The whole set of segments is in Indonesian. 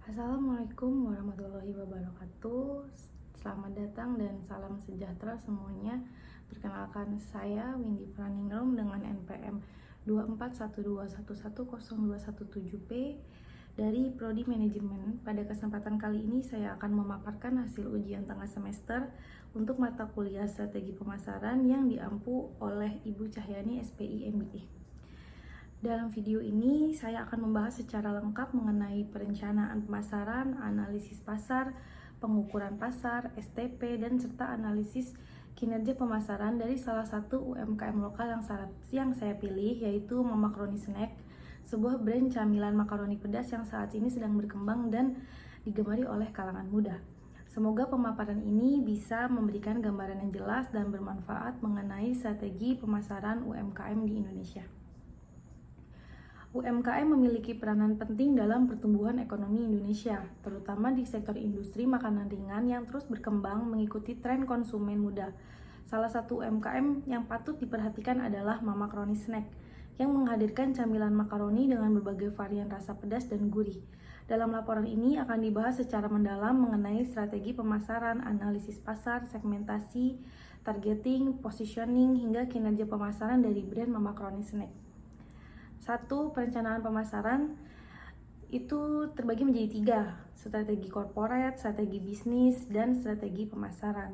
Assalamualaikum warahmatullahi wabarakatuh. Selamat datang dan salam sejahtera semuanya. Perkenalkan, saya Windy Praningrum dengan NPM 2412110027P dari Prodi Manajemen. Pada kesempatan kali ini saya akan memaparkan hasil ujian tengah semester untuk mata kuliah Strategi Pemasaran yang diampu oleh Ibu Cahyani SPI MBA. Dalam video ini, saya akan membahas secara lengkap mengenai perencanaan pemasaran, analisis pasar, pengukuran pasar, STP, dan serta analisis kinerja pemasaran dari salah satu UMKM lokal yang saya pilih, yaitu Mamakroni Snack, sebuah brand camilan makaroni pedas yang saat ini sedang berkembang dan digemari oleh kalangan muda. Semoga pemaparan ini bisa memberikan gambaran yang jelas dan bermanfaat mengenai strategi pemasaran UMKM di Indonesia. UMKM memiliki peranan penting dalam pertumbuhan ekonomi Indonesia, terutama di sektor industri makanan ringan yang terus berkembang mengikuti tren konsumen muda. Salah satu UMKM yang patut diperhatikan adalah Mamakroni Snack, yang menghadirkan camilan makaroni dengan berbagai varian rasa pedas dan gurih. Dalam laporan ini akan dibahas secara mendalam mengenai strategi pemasaran, analisis pasar, segmentasi, targeting, positioning, hingga kinerja pemasaran dari brand Mamakroni Snack. 1. Perencanaan pemasaran itu terbagi menjadi 3, strategi corporate, strategi bisnis, dan strategi pemasaran.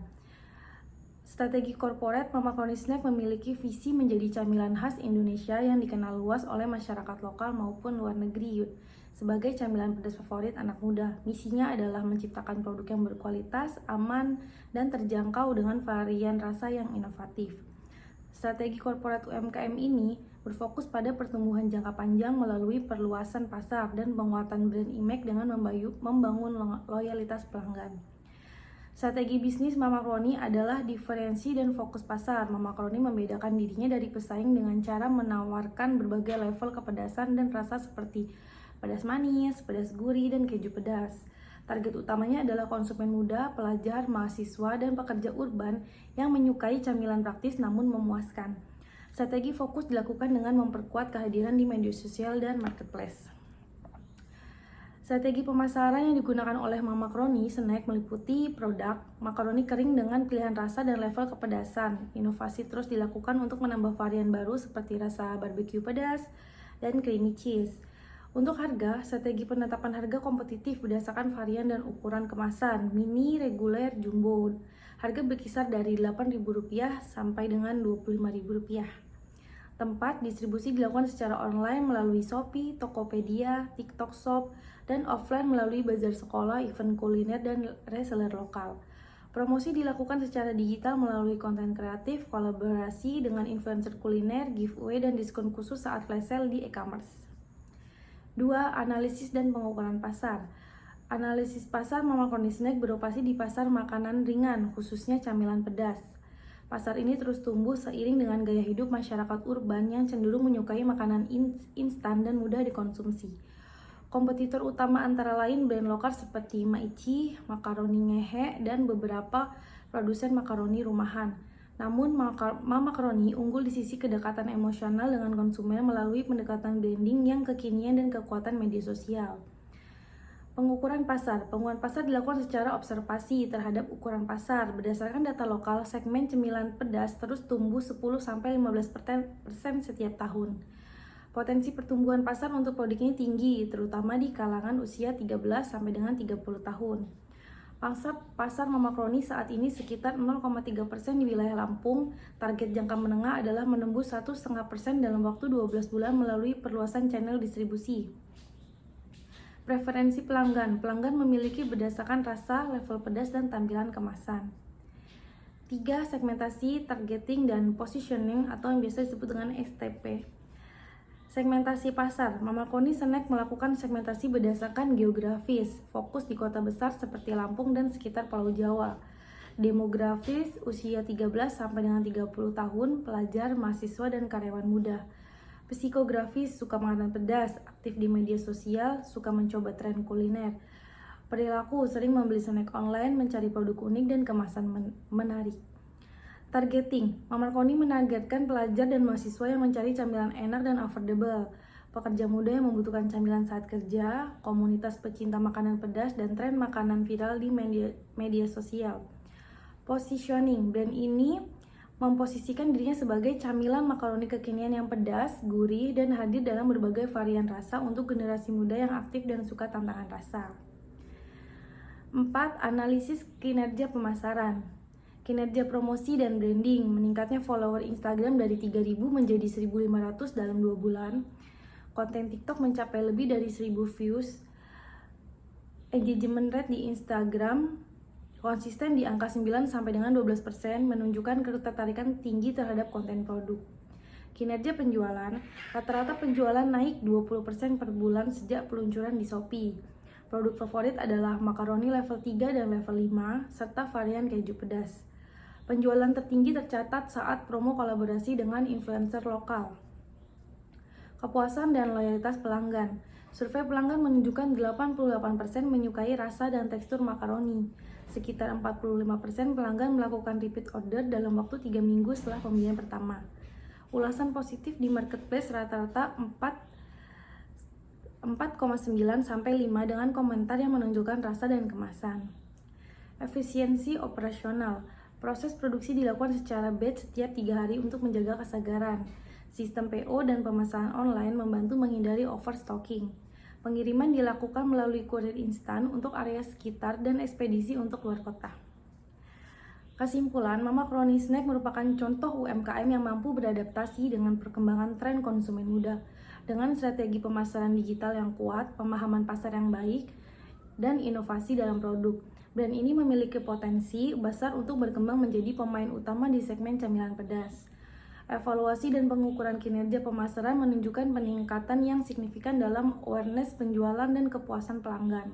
Strategi corporate, Mamakroni Snack memiliki visi menjadi camilan khas Indonesia yang dikenal luas oleh masyarakat lokal maupun luar negeri sebagai camilan pedas favorit anak muda. Misinya adalah menciptakan produk yang berkualitas, aman, dan terjangkau dengan varian rasa yang inovatif. Strategi korporat UMKM ini berfokus pada pertumbuhan jangka panjang melalui perluasan pasar dan penguatan brand image dengan membangun loyalitas pelanggan. Strategi bisnis Mamakroni adalah diferensi dan fokus pasar. Mamakroni membedakan dirinya dari pesaing dengan cara menawarkan berbagai level kepedasan dan rasa seperti pedas manis, pedas gurih, dan keju pedas. Target utamanya adalah konsumen muda, pelajar, mahasiswa, dan pekerja urban yang menyukai camilan praktis namun memuaskan. Strategi fokus dilakukan dengan memperkuat kehadiran di media sosial dan marketplace. Strategi pemasaran yang digunakan oleh Mamakroni Snack meliputi produk makaroni kering dengan pilihan rasa dan level kepedasan. Inovasi terus dilakukan untuk menambah varian baru seperti rasa barbecue pedas dan creamy cheese. Untuk harga, strategi penetapan harga kompetitif berdasarkan varian dan ukuran kemasan, mini, reguler, jumbo. Harga berkisar dari Rp8.000 sampai dengan Rp25.000. Tempat distribusi dilakukan secara online melalui Shopee, Tokopedia, TikTok Shop, dan offline melalui bazar sekolah, event kuliner, dan reseller lokal. Promosi dilakukan secara digital melalui konten kreatif, kolaborasi dengan influencer kuliner, giveaway, dan diskon khusus saat flash sale di e-commerce. 2. Analisis dan pengukuran pasar. Analisis pasar Mamakroni Snack beroperasi di pasar makanan ringan, khususnya camilan pedas. Pasar ini terus tumbuh seiring dengan gaya hidup masyarakat urban yang cenderung menyukai makanan instan dan mudah dikonsumsi. Kompetitor utama antara lain brand lokal seperti Maichi, Makaroni Ngehe, dan beberapa produsen makaroni rumahan. Namun, Mamakroni unggul di sisi kedekatan emosional dengan konsumen melalui pendekatan branding yang kekinian dan kekuatan media sosial. Pengukuran pasar. Pengukuran pasar dilakukan secara observasi terhadap ukuran pasar. Berdasarkan data lokal, segmen cemilan pedas terus tumbuh 10-15% setiap tahun. Potensi pertumbuhan pasar untuk produk ini tinggi, terutama di kalangan usia 13 sampai dengan 30 tahun. Pangsa pasar Mamakroni saat ini sekitar 0,3% di wilayah Lampung. Target jangka menengah adalah menembus 1,5% dalam waktu 12 bulan melalui perluasan channel distribusi. Preferensi pelanggan. Pelanggan memiliki berdasarkan rasa, level pedas, dan tampilan kemasan. 3. Segmentasi, targeting, dan positioning atau yang biasa disebut dengan STP. Segmentasi pasar. Mamakroni Snack melakukan segmentasi berdasarkan geografis, fokus di kota besar seperti Lampung dan sekitar Pulau Jawa. Demografis, usia 13 sampai dengan 30 tahun, pelajar, mahasiswa, dan karyawan muda. Psikografis, suka makanan pedas, aktif di media sosial, suka mencoba tren kuliner. Perilaku, sering membeli snack online, mencari produk unik dan kemasan menarik. Targeting, Mamakroni menargetkan pelajar dan mahasiswa yang mencari camilan enak dan affordable. pekerja muda yang membutuhkan camilan saat kerja, komunitas pecinta makanan pedas, dan tren makanan viral di media sosial. Positioning, brand ini memposisikan dirinya sebagai camilan makaroni kekinian yang pedas, gurih, dan hadir dalam berbagai varian rasa untuk generasi muda yang aktif dan suka tantangan rasa. 4. Analisis kinerja pemasaran. Kinerja promosi dan branding, meningkatnya follower Instagram dari 3.000 menjadi 1.500 dalam 2 bulan. Konten TikTok mencapai lebih dari 1.000 views. Engagement rate di Instagram konsisten di angka 9 sampai dengan 12%, menunjukkan ketertarikan tinggi terhadap konten produk. Kinerja penjualan, rata-rata penjualan naik 20% per bulan sejak peluncuran di Shopee. Produk favorit adalah makaroni level 3 dan level 5, serta varian keju pedas. Penjualan tertinggi tercatat saat promo kolaborasi dengan influencer lokal. Kepuasan dan loyalitas pelanggan. Survei pelanggan menunjukkan 88% menyukai rasa dan tekstur makaroni. Sekitar 45% pelanggan melakukan repeat order dalam waktu 3 minggu setelah pembelian pertama. Ulasan positif di marketplace rata-rata 4,9 sampai 5 dengan komentar yang menunjukkan rasa dan kemasan. Efisiensi operasional. Proses produksi dilakukan secara batch setiap 3 hari untuk menjaga kesegaran. Sistem PO dan pemesanan online membantu menghindari overstocking. Pengiriman dilakukan melalui kurir instan untuk area sekitar dan ekspedisi untuk luar kota. Kesimpulan, Mama Macaroni Snack merupakan contoh UMKM yang mampu beradaptasi dengan perkembangan tren konsumen muda. Dengan strategi pemasaran digital yang kuat, pemahaman pasar yang baik, dan inovasi dalam produk, brand ini memiliki potensi besar untuk berkembang menjadi pemain utama di segmen camilan pedas. Evaluasi dan pengukuran kinerja pemasaran menunjukkan peningkatan yang signifikan dalam awareness penjualan dan kepuasan pelanggan.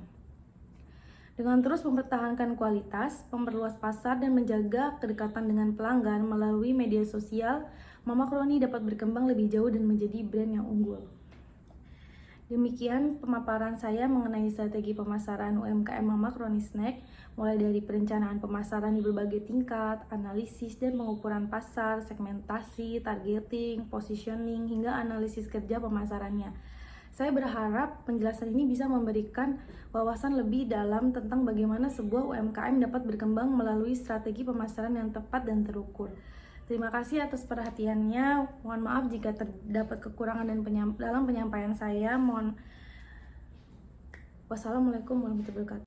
Dengan terus mempertahankan kualitas, memperluas pasar, dan menjaga kedekatan dengan pelanggan melalui media sosial, Mama Macaroni dapat berkembang lebih jauh dan menjadi brand yang unggul. Demikian pemaparan saya mengenai strategi pemasaran UMKM Mama Macaroni Snack, mulai dari perencanaan pemasaran di berbagai tingkat, analisis dan pengukuran pasar, segmentasi, targeting, positioning, hingga analisis kerja pemasarannya. Saya berharap penjelasan ini bisa memberikan wawasan lebih dalam tentang bagaimana sebuah UMKM dapat berkembang melalui strategi pemasaran yang tepat dan terukur. Terima kasih atas perhatiannya. Mohon maaf jika terdapat kekurangan dalam penyampaian saya. Wassalamualaikum warahmatullahi wabarakatuh.